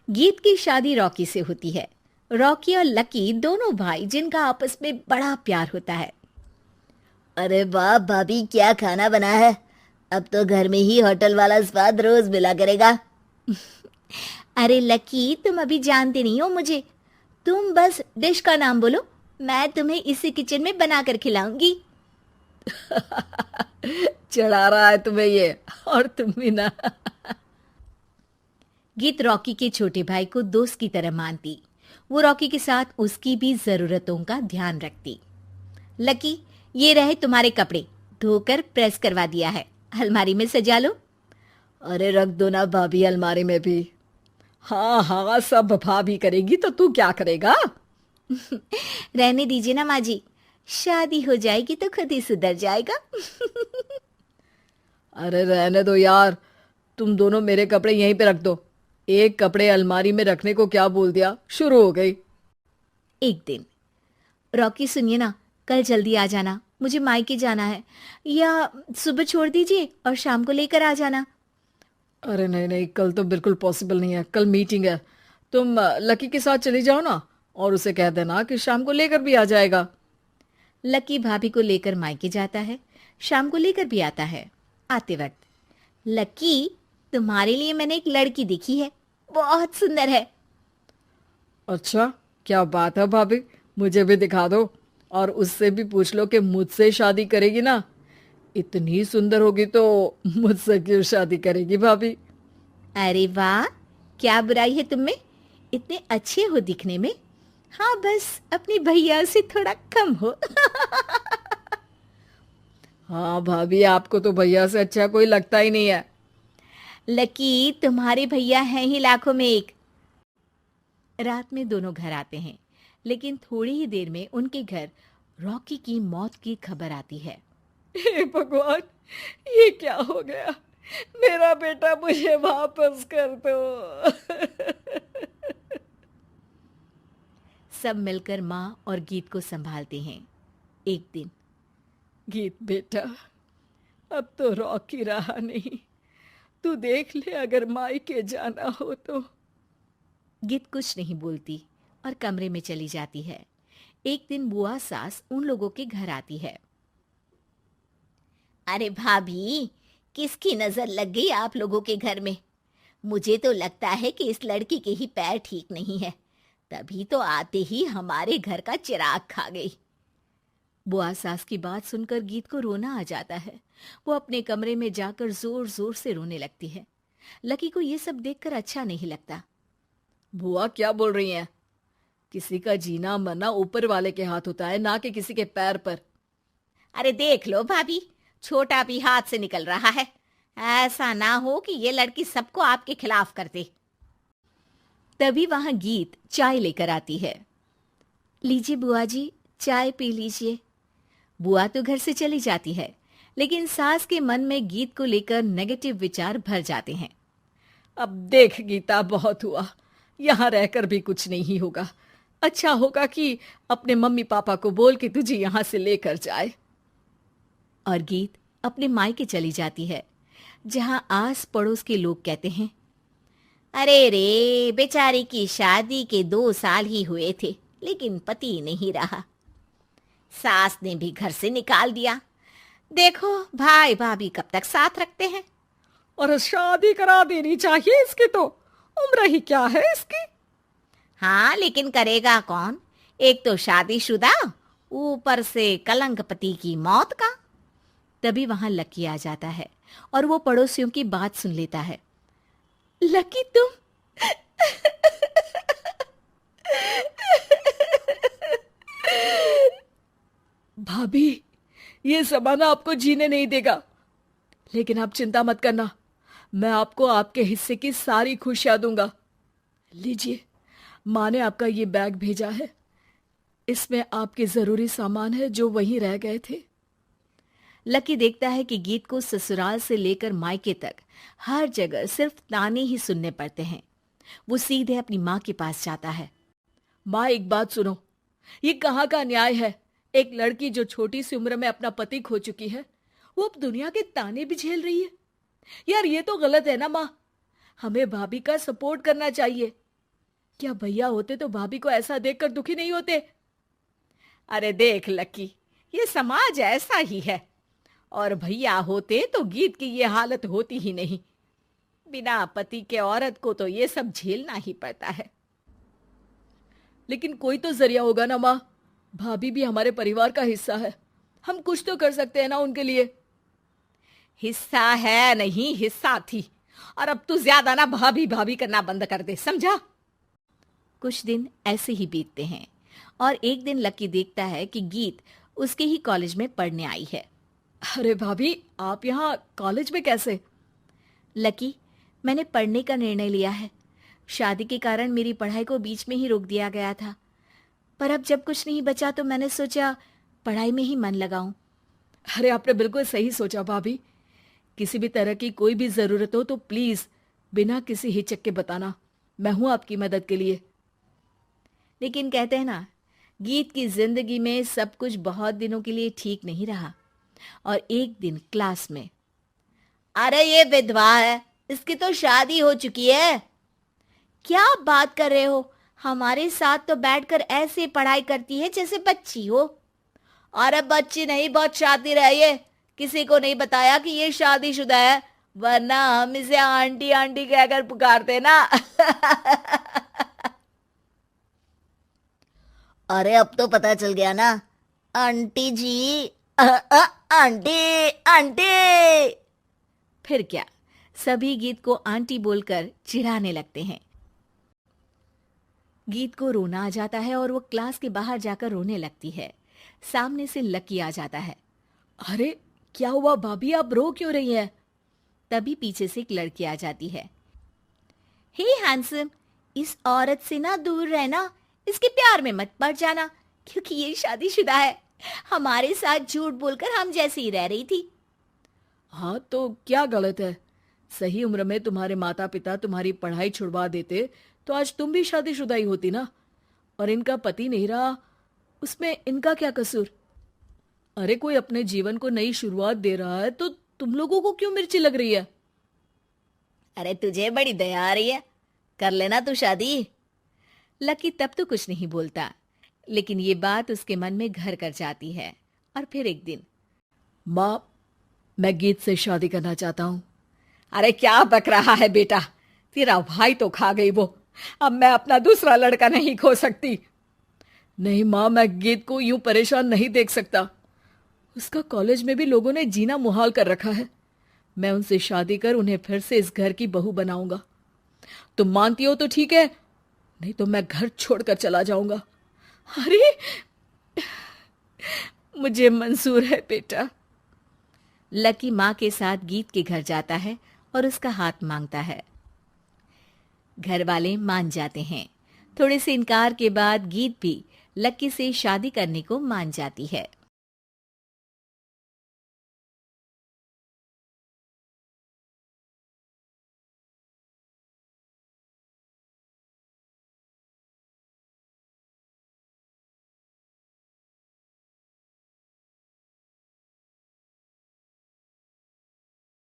गीत की शादी रॉकी से होती है। रॉकी और लकी दोनों भाई जिनका आपस में बड़ा प्यार होता है। अरे वाह भाभी, क्या खाना बना है। अब तो घर में ही होटल वाला स्वाद रोज मिला करेगा। अरे लकी, तुम अभी जानते नहीं हो मुझे। तुम बस डिश का नाम बोलो, मैं तुम्हें इसी किचन में बनाकर खिलाऊंगी। चढ़ा रहा है तुम्हें ये, और तुम भी ना। गीत रॉकी के छोटे भाई को दोस्त की तरह मानती। वो रॉकी के साथ उसकी भी जरूरतों का ध्यान रखती। लकी, ये रहे तुम्हारे कपड़े, धोकर प्रेस करवा दिया है, अलमारी में सजा लो। अरे रख दो ना भाभी, अलमारी में भी। हाँ हाँ, सब भाभी करेगी तो तू क्या करेगा। रहने दीजिए ना माँ जी, शादी हो जाएगी तो खुद ही सुधर जाएगा। अरे रहने दो यार, तुम दोनों मेरे कपड़े यहीं पे रख दो। एक कपड़े अलमारी में रखने को क्या बोल दिया, शुरू हो गई। एक दिन, रॉकी सुनिए ना, कल जल्दी आ जाना, मुझे मायके जाना है, या सुबह छोड़ दीजिए और शाम को लेकर आ जाना। अरे नहीं नहीं, कल तो बिल्कुल पॉसिबल नहीं है, कल मीटिंग है। तुम लकी के साथ चली जाओ ना, और उसे कह देना कि शाम को लेकर भी आ जाएगा। लकी भाभी को लेकर मायके जाता है, शाम को लेकर भी आता है। आते वक्त, लकी, तुम्हारे लिए मैंने एक लड़की देखी है, बहुत सुंदर है। अच्छा, क्या बात है भाभी, मुझे भी दिखा दो। और उससे भी पूछ लो कि मुझसे शादी करेगी ना। इतनी सुंदर होगी तो मुझसे क्यों शादी करेगी भाभी। अरे वाह, क्या बुराई है तुम में, इतने अच्छे हो दिखने में। हाँ, बस अपनी भैया से थोड़ा कम हो। हाँ भाभी, आपको तो भैया से अच्छा कोई लगता ही नहीं है। लकी, तुम्हारे भैया हैं ही लाखों में एक। रात में दोनों घर आते हैं, लेकिन थोड़ी ही देर में उनके घर रॉकी की मौत की खबर आती है। हे भगवान, ये क्या हो गया। मेरा बेटा मुझे वापस कर दो। सब मिलकर माँ और गीत को संभालते हैं। एक दिन, गीत बेटा, अब तो रॉकी रहा नहीं। तू देख ले, अगर मायके जाना हो तो। गीत कुछ नहीं बोलती और कमरे में चली जाती है। एक दिन बुआ सास उन लोगों के घर आती है। अरे भाभी, किसकी नजर लग गई आप लोगों के घर में? मुझे तो लगता है कि इस लड़की के ही पैर ठीक नहीं है, तभी तो आते ही हमारे घर का चिराग खा गई। बुआ सास की बात सुनकर गीत को रोना आ जाता है। वो अपने कमरे में जाकर जोर जोर से रोने लगती है। लकी को ये सब देखकर अच्छा नहीं लगता। बुआ क्या बोल रही हैं? किसी का जीना मरना ऊपर वाले के हाथ होता है, ना कि किसी के पैर पर। अरे देख लो भाभी, छोटा भी हाथ से निकल रहा है। ऐसा ना हो कि ये लड़की सबको आपके खिलाफ कर दे। तभी वहां गीत चाय लेकर आती है। लीजिए बुआ जी, चाय पी लीजिए। बुआ तो घर से चली जाती है, लेकिन सास के मन में गीत को लेकर नेगेटिव विचार भर जाते हैं। अब देख गीता, बहुत हुआ, यहाँ रहकर भी कुछ नहीं होगा। अच्छा होगा कि अपने मम्मी पापा को बोल के तुझे यहाँ से लेकर जाए। और गीत अपने मायके चली जाती है, जहां आस पड़ोस के लोग कहते हैं, अरे रे, बेचारी की शादी के 2 साल ही हुए थे, लेकिन पति नहीं रहा। सास ने भी घर से निकाल दिया। देखो भाई भाभी कब तक साथ रखते हैं। और शादी करा देनी चाहिए इसकी, तो उम्र ही क्या है इसकी। हाँ, लेकिन करेगा कौन? एक तो शादीशुदा, ऊपर से कलंक पति की मौत का। तभी वहां लकी आ जाता है और वो पड़ोसियों की बात सुन लेता है। लकी, तुम भाभी, ये जमाना आपको जीने नहीं देगा। लेकिन आप चिंता मत करना, मैं आपको आपके हिस्से की सारी खुशियां दूंगा। लीजिए, माँ ने आपका ये बैग भेजा है। इसमें आपके जरूरी सामान है जो वहीं रह गए थे। लकी देखता है कि गीत को ससुराल से लेकर मायके तक हर जगह सिर्फ ताने ही सुनने पड़ते हैं। वो सीधे अपनी माँ के पास जाता है। माँ, एक बात सुनो, ये कहाँ का न्याय है। एक लड़की जो छोटी सी उम्र में अपना पति खो चुकी है, वो अब दुनिया के ताने भी झेल रही है। यार, ये तो गलत है ना माँ। हमें भाभी का सपोर्ट करना चाहिए। क्या भैया होते तो भाभी को ऐसा देखकर दुखी नहीं होते? अरे देख लकी, ये समाज ऐसा ही है। और भैया होते तो गीत की ये हालत होती ही नहीं। बिना पति के औरत को तो ये सब झेलना ही पड़ता है। लेकिन कोई तो जरिया होगा ना माँ। भाभी भी हमारे परिवार का हिस्सा है, हम कुछ तो कर सकते हैं ना उनके लिए। हिस्सा है नहीं, हिस्सा थी। और अब तू ज्यादा ना भाभी भाभी करना बंद कर दे, समझा? कुछ दिन ऐसे ही बीतते हैं और एक दिन लकी देखता है कि गीत उसके ही कॉलेज में पढ़ने आई है। अरे भाभी, आप यहाँ कॉलेज में कैसे? लकी, मैंने पढ़ने का निर्णय लिया है। शादी के कारण मेरी पढ़ाई को बीच में ही रोक दिया गया था, पर अब जब कुछ नहीं बचा तो मैंने सोचा पढ़ाई में ही मन लगाऊं। अरे आपने बिल्कुल सही सोचा भाभी। किसी भी तरह की कोई भी जरूरत हो तो प्लीज बिना किसी हिचक के बताना, मैं हूं आपकी मदद के लिए। लेकिन कहते हैं ना, गीत की जिंदगी में सब कुछ बहुत दिनों के लिए ठीक नहीं रहा। और एक दिन क्लास में, अरे ये विधवा है, इसकी तो शादी हो चुकी है। क्या बात कर रहे हो? हमारे साथ तो बैठकर ऐसे पढ़ाई करती है जैसे बच्ची हो। अरे बच्ची नहीं, बहुत शातिर है ये। किसी को नहीं बताया कि ये शादीशुदा है, वरना हम इसे आंटी आंटी कहकर पुकारते ना। अरे अब तो पता चल गया ना आंटी जी। Aunty aunty. फिर क्या, सभी गीत को आंटी बोलकर चिढ़ाने लगते हैं। गीत को रोना आ जाता है और वो क्लास के बाहर जाकर रोने लगती है। सामने से लकी आ जाता है। अरे क्या हुआ भाभी, आप रो क्यों रही हैं? तभी पीछे से एक लड़की आ जाती है। हे हैंडसम, इस औरत से ना दूर रहना, इसके प्यार में मत पड़ जाना, क्योंकि ये शादीशुदा है। हमारे साथ झूठ बोलकर हम जैसी ही रह रही थी। हाँ तो क्या गलत है? सही उम्र में तुम्हारे माता पिता तुम्हारी पढ़ाई छुड़वा देते तो आज तुम भी शादीशुदा ही होती ना। और इनका पति नहीं रहा, उसमें इनका क्या कसूर? अरे कोई अपने जीवन को नई शुरुआत दे रहा है तो तुम लोगों को क्यों मिर्ची लग रही है? अरे तुझे बड़ी दया आ रही है, कर लेना तू शादी। लकी तब तो कुछ नहीं बोलता, लेकिन ये बात उसके मन में घर कर जाती है। और फिर एक दिन, माँ, मैं गीत से शादी करना चाहता हूँ। अरे क्या बक रहा है बेटा, तेरा भाई तो खा गई वो, अब मैं अपना दूसरा लड़का नहीं खो सकती। नहीं माँ, मैं गीत को यूं परेशान नहीं देख सकता। उसका कॉलेज में भी लोगों ने जीना मुहाल कर रखा है। मैं उनसे शादी कर उन्हें फिर से इस घर की बहू बनाऊंगा। तुम मानती हो तो ठीक है, नहीं तो मैं घर छोड़कर चला जाऊंगा। अरे मुझे मंजूर है बेटा। लकी माँ के साथ गीत के घर जाता है और उसका हाथ मांगता है। घर वाले मान जाते हैं। थोड़े से इनकार के बाद गीत भी लकी से शादी करने को मान जाती है।